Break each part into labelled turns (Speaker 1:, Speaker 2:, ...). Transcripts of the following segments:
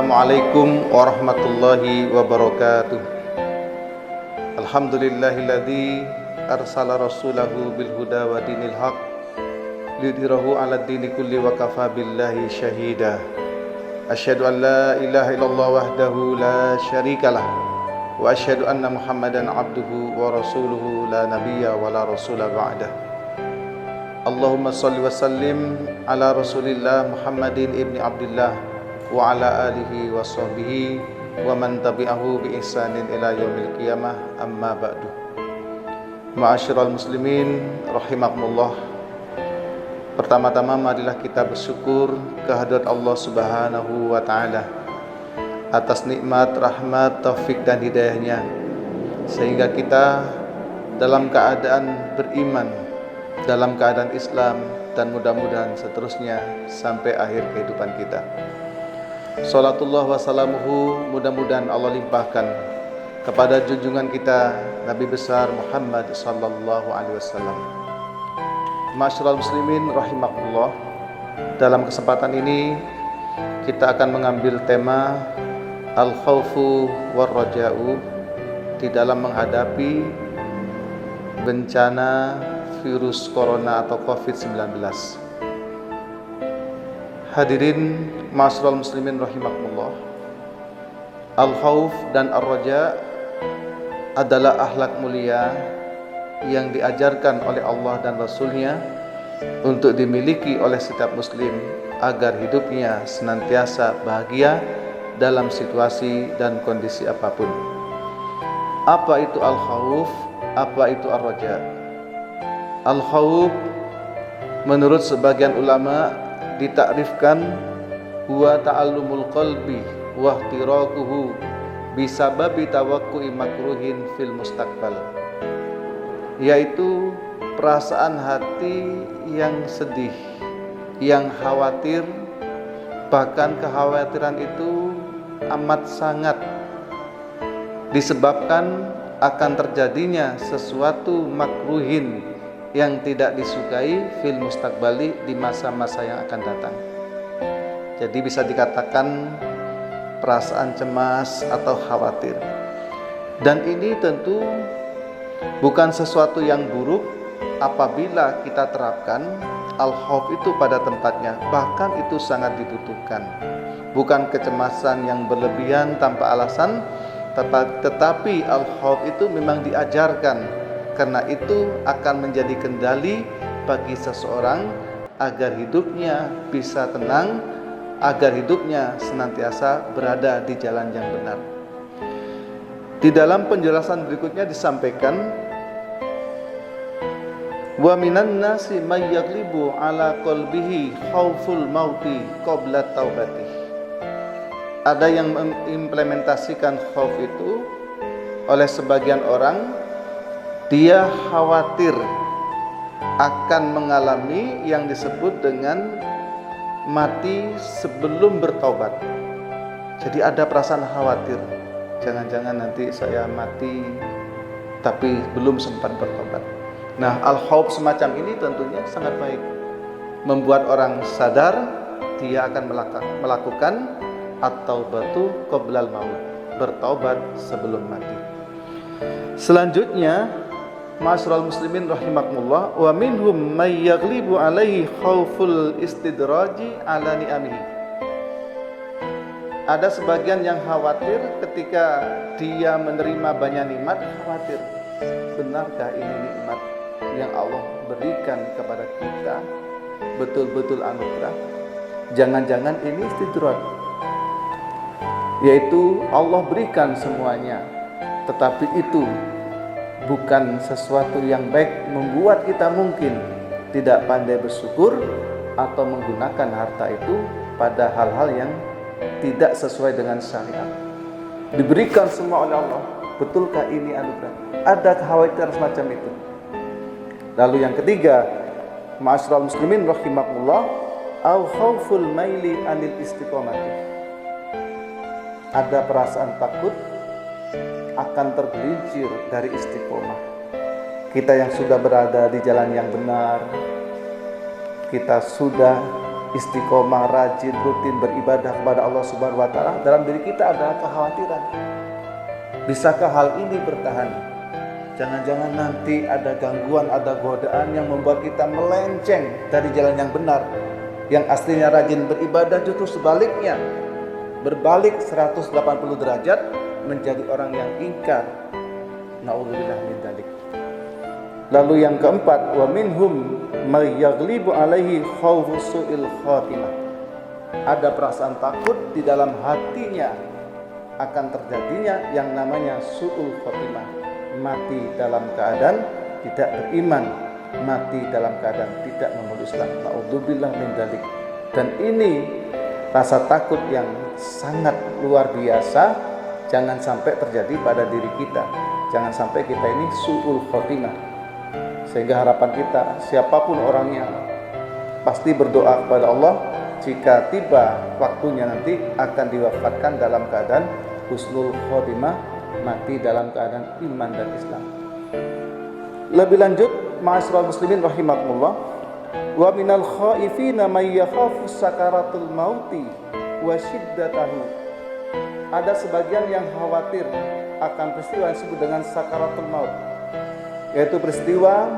Speaker 1: Assalamualaikum warahmatullahi wabarakatuh. Alhamdulillahilladzi arsala rasulahu bil huda wa dinil haq lidhirahu 'ala dini kulli wa kafa billahi syahida. Asyhadu an la ilaha illallah wahdahu la syarikalah wa asyhadu anna Muhammadan abduhu wa rasuluhu la nabiyya wa la rasula ba'dah. Allahumma shalli wa sallim ala Rasulillah Muhammadin ibni Abdillah wa ala alihi wa sahbihi wa man tabi'ahu bi ihsanin ila yaumil qiyamah, amma ba'du. Ma'asyiral muslimin rahimakumullah. Pertama-tama marilah kita bersyukur kehadirat Allah Subhanahu wa taala atas nikmat, rahmat, taufik dan hidayahnya, sehingga kita dalam keadaan beriman, dalam keadaan Islam, dan mudah-mudahan seterusnya sampai akhir kehidupan kita. Salatullah wa salamuhu, mudah-mudahan Allah limpahkan kepada junjungan kita Nabi besar Muhammad sallallahu alaihi wasallam. Ma'asyiral muslimin rahimakumullah. Dalam kesempatan ini kita akan mengambil tema al-khaufu war-raja'u di dalam menghadapi bencana virus corona atau COVID-19. Hadirin ma'asyiral muslimin rahimakumullah. Al-khauf dan ar-raja adalah akhlak mulia yang diajarkan oleh Allah dan Rasul-Nya untuk dimiliki oleh setiap muslim agar hidupnya senantiasa bahagia dalam situasi dan kondisi apapun. Apa itu al-khauf? Apa itu ar-raja? Al-khauf menurut sebagian ulama ditakrifkan huwa ta'allumul qalbi wa ihtiraquhu bisababi tawaqqu'i makruhin fil mustaqbal, yaitu perasaan hati yang sedih, yang khawatir, bahkan kekhawatiran itu amat sangat disebabkan akan terjadinya sesuatu makruhin yang tidak disukai fil mustaqbali, di masa-masa yang akan datang. Jadi bisa dikatakan perasaan cemas atau khawatir. Dan ini tentu bukan sesuatu yang buruk apabila kita terapkan al-khauf itu pada tempatnya, bahkan itu sangat dibutuhkan. Bukan kecemasan yang berlebihan tanpa alasan, tetapi al-khauf itu memang diajarkan, karena itu akan menjadi kendali bagi seseorang agar hidupnya bisa tenang, agar hidupnya senantiasa berada di jalan yang benar. Di dalam penjelasan berikutnya disampaikan, wa minan nasi may yaglibu ala qalbihi khauful mauti qabla taubati. Ada yang mengimplementasikan khauf itu oleh sebagian orang, dia khawatir akan mengalami yang disebut dengan mati sebelum bertaubat. Jadi ada perasaan khawatir, jangan-jangan nanti saya mati tapi belum sempat bertobat. Nah, al-khauf semacam ini tentunya sangat baik, membuat orang sadar dia akan melakukan at-taubatu qoblal maut, bertaubat sebelum mati. Selanjutnya, ma'asyiral muslimin rahimakumullah, wa minhum may yaghlibu alaihi khauful istidraji ala ni'amihi. Ada sebagian yang khawatir ketika dia menerima banyak nikmat, khawatir, benarkah ini nikmat yang Allah berikan kepada kita betul-betul anugerah? Jangan-jangan ini istidraj, yaitu Allah berikan semuanya, tetapi itu bukan sesuatu yang baik, membuat kita mungkin tidak pandai bersyukur atau menggunakan harta itu pada hal-hal yang tidak sesuai dengan syariat. Diberikan semua oleh Allah, betulkah ini anugerah? Ada kekhawatiran semacam itu. Lalu yang ketiga, ma'asyiral muslimin rahimakumullah, au khauful maili anil istiqomati. Ada perasaan takut akan tergelincir dari istiqomah. Kita yang sudah berada di jalan yang benar, kita sudah istiqomah, rajin, rutin beribadah kepada Allah Subhanahu wa taala, dalam diri kita ada kekhawatiran. Bisakah hal ini bertahan? Jangan-jangan nanti ada gangguan, ada godaan yang membuat kita melenceng dari jalan yang benar. Yang aslinya rajin beribadah justru sebaliknya, berbalik 180 derajat menjadi orang yang ingkar. Na'udzubillah min dzalik. Lalu yang keempat, wa minhum may yaghlibu alaihi khaufu su'il khatimah. Ada perasaan takut di dalam hatinya akan terjadinya yang namanya su'ul khatimah, mati dalam keadaan tidak beriman, mati dalam keadaan tidak memeluk Islam. Na'udzubillah min dzalik. Dan ini rasa takut yang sangat luar biasa, jangan sampai terjadi pada diri kita. Jangan sampai kita ini su'ul khatimah. Sehingga harapan kita, siapapun orangnya, pasti berdoa kepada Allah jika tiba waktunya nanti akan diwafatkan dalam keadaan husnul khotimah, mati dalam keadaan iman dan Islam. Lebih lanjut, ma'asyiral muslimin rahimakumullah, wa minal khaifina may yakhafu sakaratul mauti wa syiddatahu. Ada sebagian yang khawatir akan peristiwa yang disebut dengan sakaratul maut, yaitu peristiwa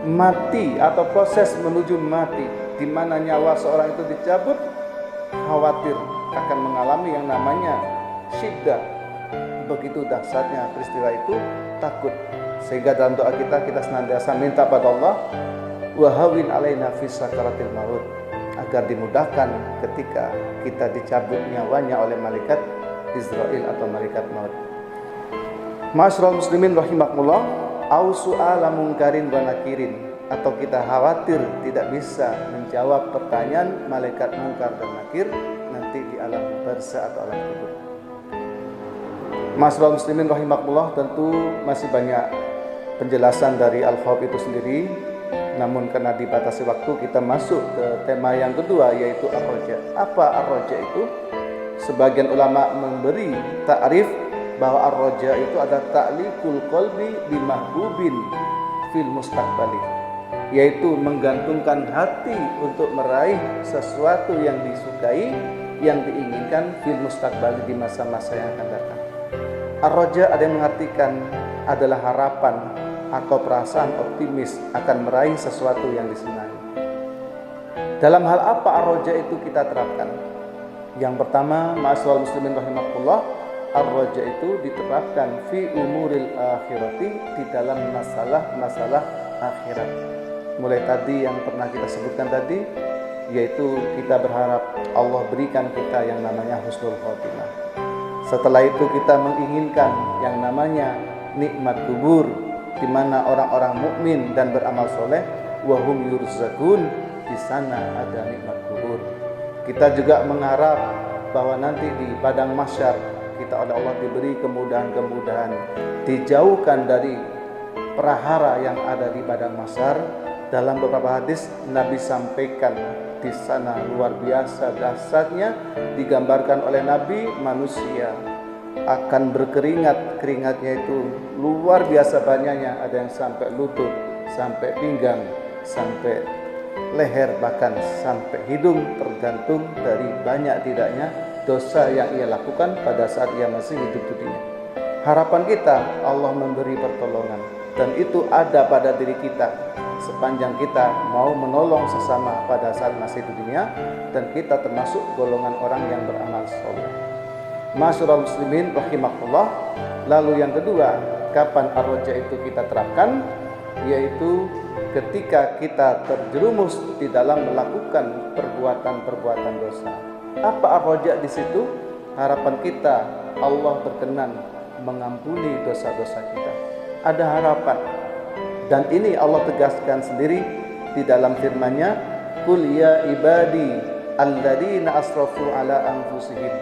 Speaker 1: mati atau proses menuju mati, di mana nyawa seorang itu dicabut, khawatir akan mengalami yang namanya syiddah. Begitu dahsyatnya peristiwa itu, takut. Sehingga dalam doa kita senantiasa minta pada Allah, wa hawin alaina fis sakaratil maut, agar dimudahkan ketika kita dicabut nyawanya oleh malaikat Israel atau malaikat maut. Ma'asyiral muslimin rahimakumullah, au su'ala mungkarin wa nakirin, atau kita khawatir tidak bisa menjawab pertanyaan malaikat mungkar dan nakir nanti di alam barzah atau alam kubur. Ma'asyiral muslimin rahimakumullah, tentu masih banyak penjelasan dari al-khauf itu sendiri, namun karena dibatasi waktu kita masuk ke tema yang kedua, yaitu ar-raja. Apa ar-raja itu? Sebagian ulama memberi ta'rif bahwa ar-raja itu ada ta'liqul qalbi bimahbubin fil mustaqbali, yaitu menggantungkan hati untuk meraih sesuatu yang disukai, yang diinginkan fil mustaqbali, di masa-masa yang akan datang. Ar-raja ada yang mengartikan adalah harapan atau perasaan optimis akan meraih sesuatu yang disenangi. Dalam hal apa ar-raja itu kita terapkan? Yang pertama, ma'asyiral muslimin rahimakumullah, ar-raja itu diterapkan fi umuril akhirati, di dalam masalah-masalah akhirat. Mulai tadi yang pernah kita sebutkan tadi, yaitu kita berharap Allah berikan kita yang namanya husnul khotimah. Setelah itu kita menginginkan yang namanya nikmat kubur, di mana orang-orang mukmin dan beramal soleh wahum yurzakun, di sana ada nikmat kubur. Kita juga mengharap bahwa nanti di padang mahsyar kita oleh Allah diberi kemudahan-kemudahan, dijauhkan dari prahara yang ada di padang mahsyar. Dalam beberapa hadis Nabi sampaikan di sana luar biasa dahsyatnya, digambarkan oleh Nabi manusia akan berkeringat, keringatnya itu luar biasa banyaknya, ada yang sampai lutut, sampai pinggang, sampai leher, bahkan sampai hidung, tergantung dari banyak tidaknya dosa yang ia lakukan pada saat ia masih hidup dunia. Harapan kita Allah memberi pertolongan, dan itu ada pada diri kita sepanjang kita mau menolong sesama pada saat masih di dunia, dan kita termasuk golongan orang yang beramal soleh. Ma'asyiral muslimin rahimakumullah. Lalu yang kedua, kapan ar-raja itu kita terapkan? Yaitu ketika kita terjerumus di dalam melakukan perbuatan-perbuatan dosa. Apa ar-raja di situ? Harapan kita Allah berkenan mengampuni dosa-dosa kita. Ada harapan. Dan ini Allah tegaskan sendiri di dalam firman-Nya, "Qul ya ibadi alladzina asrafu ala anfusihim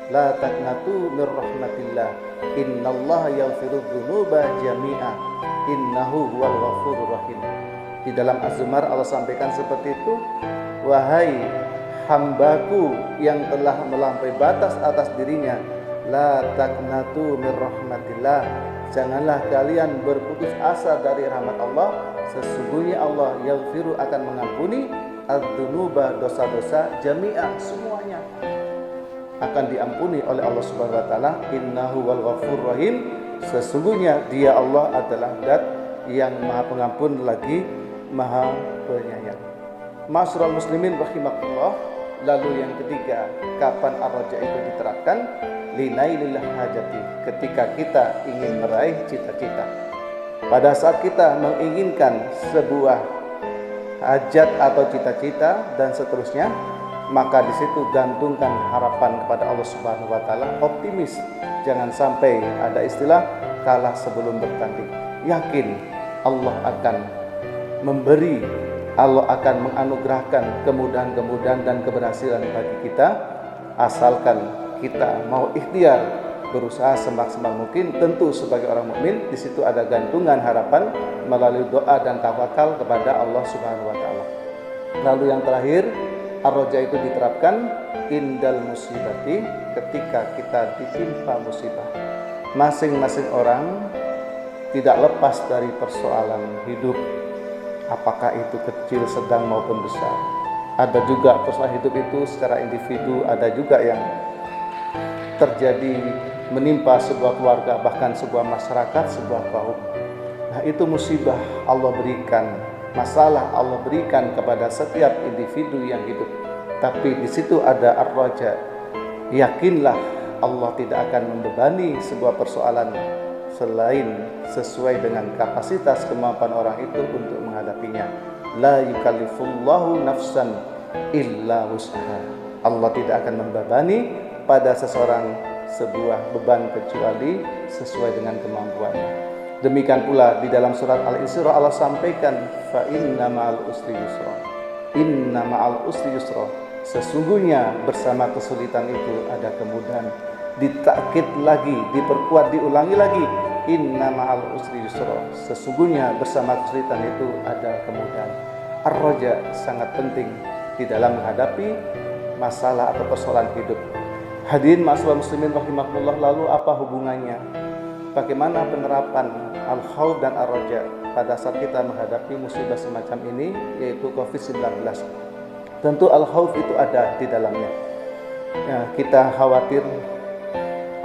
Speaker 1: la taqnatu mir rahmatillah innallaha yaghfirudz dzunuba jami'a innahu huwal ghafurur rahim." Di dalam Az-Zumar Allah sampaikan seperti itu, wahai hambaku yang telah melampaui batas atas dirinya, la taqnatu mir rahmatillah, janganlah kalian berputus asa dari rahmat Allah, Sesungguhnya Allah yaghfiru akan mengampuni adzunuba, dosa-dosa jami'ah, semuanya akan diampuni oleh Allah Subhanahu wa taala. Innahu wal ghafurur rahim. Sesungguhnya Dia Allah adalah zat yang Maha Pengampun lagi Maha Penyayang. Ma'asyiral muslimin rahimakumullah. Lalu yang ketiga, kapan ar-raja itu diterapkan? Linailil hajati, ketika kita ingin meraih cita-cita. Pada saat kita menginginkan sebuah hajat atau cita-cita dan seterusnya, maka di situ gantungkan harapan kepada Allah Subhanahu wa taala, optimis. Jangan sampai ada istilah kalah sebelum bertanding. Yakin Allah akan memberi, Allah akan menganugerahkan kemudahan-kemudahan dan keberhasilan bagi kita, asalkan kita mau ikhtiar, berusaha semaksimal mungkin. Tentu sebagai orang mukmin di situ ada gantungan harapan melalui doa dan tawakal kepada Allah Subhanahu wa taala. Lalu yang terakhir, ar-raja itu diterapkan indal musibati, ketika kita ditimpa musibah. Masing-masing orang tidak lepas dari persoalan hidup, apakah itu kecil, sedang maupun besar. Ada juga persoalan hidup itu secara individu, ada juga yang terjadi menimpa sebuah keluarga, bahkan sebuah masyarakat, sebuah kaum. Nah, itu musibah Allah berikan, masalah Allah berikan kepada setiap individu yang hidup. Tapi di situ ada ar-raja. Yakinlah Allah tidak akan membebani sebuah persoalan selain sesuai dengan kapasitas kemampuan orang itu untuk menghadapinya. La yukallifullahu nafsan illa wus'aha. Allah tidak akan membebani pada seseorang sebuah beban kecuali sesuai dengan kemampuannya. Demikian pula di dalam surat Al-Isra Allah sampaikan, fa inna ma'al usri yusra. Inna ma'al usri yusra. Sesungguhnya bersama kesulitan itu ada kemudahan. Ditakkid lagi, diperkuat, diulangi lagi. Inna ma'al usri yusra. Sesungguhnya bersama kesulitan itu ada kemudahan. Ar-raja sangat penting di dalam menghadapi masalah atau persoalan hidup. Hadirin ma'asyiral muslimin rahimakumullah, lalu apa hubungannya? Bagaimana penerapan al-khauf dan ar-raja pada saat kita menghadapi musibah semacam ini, yaitu COVID-19? Tentu al-khauf itu ada di dalamnya. Ya, kita khawatir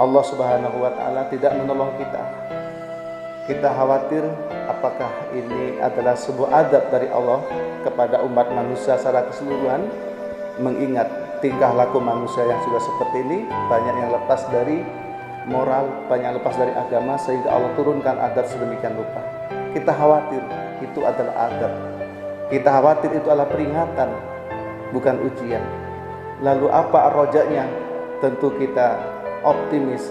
Speaker 1: Allah Subhanahu wa taala tidak menolong kita. Kita khawatir apakah ini adalah sebuah adab dari Allah kepada umat manusia secara keseluruhan, mengingat tingkah laku manusia yang sudah seperti ini, banyak yang lepas dari moral, banyak yang lepas dari agama, sehingga Allah turunkan adab sedemikian rupa. Kita khawatir itu adalah adab. Kita khawatir itu adalah peringatan, bukan ujian. Lalu apa ar-rajanya? Tentu kita optimis.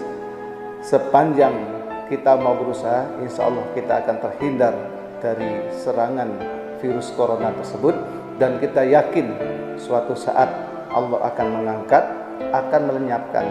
Speaker 1: Sepanjang kita mau berusaha, insya Allah kita akan terhindar dari serangan virus corona tersebut. Dan kita yakin suatu saat Allah akan mengangkat, akan melenyapkan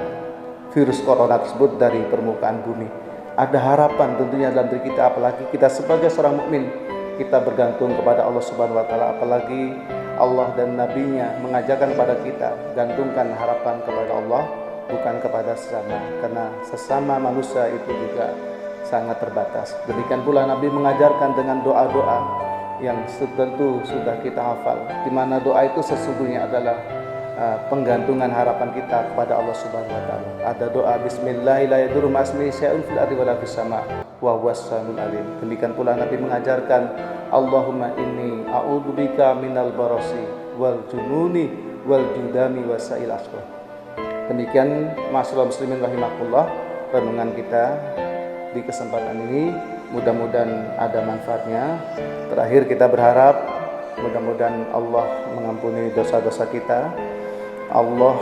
Speaker 1: virus corona tersebut dari permukaan bumi. Ada harapan tentunya dalam diri kita, apalagi kita sebagai seorang mukmin, kita bergantung kepada Allah Subhanahu wa taala, apalagi Allah dan Nabi-Nya mengajarkan kepada kita, gantungkan harapan kepada Allah, bukan kepada sesama, karena sesama manusia itu juga sangat terbatas. Demikian pula Nabi mengajarkan dengan doa-doa yang tentu sudah kita hafal, di mana doa itu sesungguhnya adalah penggantungan harapan kita kepada Allah Subhanahu wa taala. Ada doa bismillahirrahmanirrahim, ma'asmi syai'un fil ardi wala fis sama wa huwas samiul alim. Demikian pula Nabi mengajarkan Allahumma inni a'udzubika minal barasi wal jununi wal judami wasail asqam. Demikian ma'asyiral muslimin rahimakumullah, renungan kita di kesempatan ini, mudah-mudahan ada manfaatnya. Terakhir kita berharap mudah-mudahan Allah mengampuni dosa-dosa kita, Allah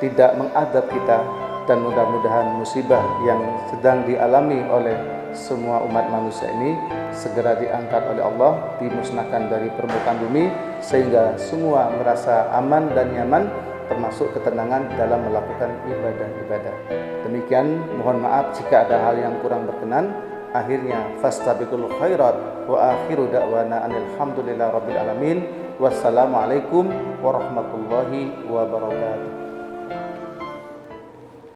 Speaker 1: tidak mengadab kita, dan mudah-mudahan musibah yang sedang dialami oleh semua umat manusia ini segera diangkat oleh Allah, dimusnahkan dari permukaan bumi, sehingga semua merasa aman dan nyaman, termasuk ketenangan dalam melakukan ibadah-ibadah. Demikian, mohon maaf jika ada hal yang kurang berkenan. Akhirnya fastabiqul khairat wa akhiru da'wana alhamdulillahi rabbil alamin. Wassalamualaikum warahmatullahi wabarakatuh.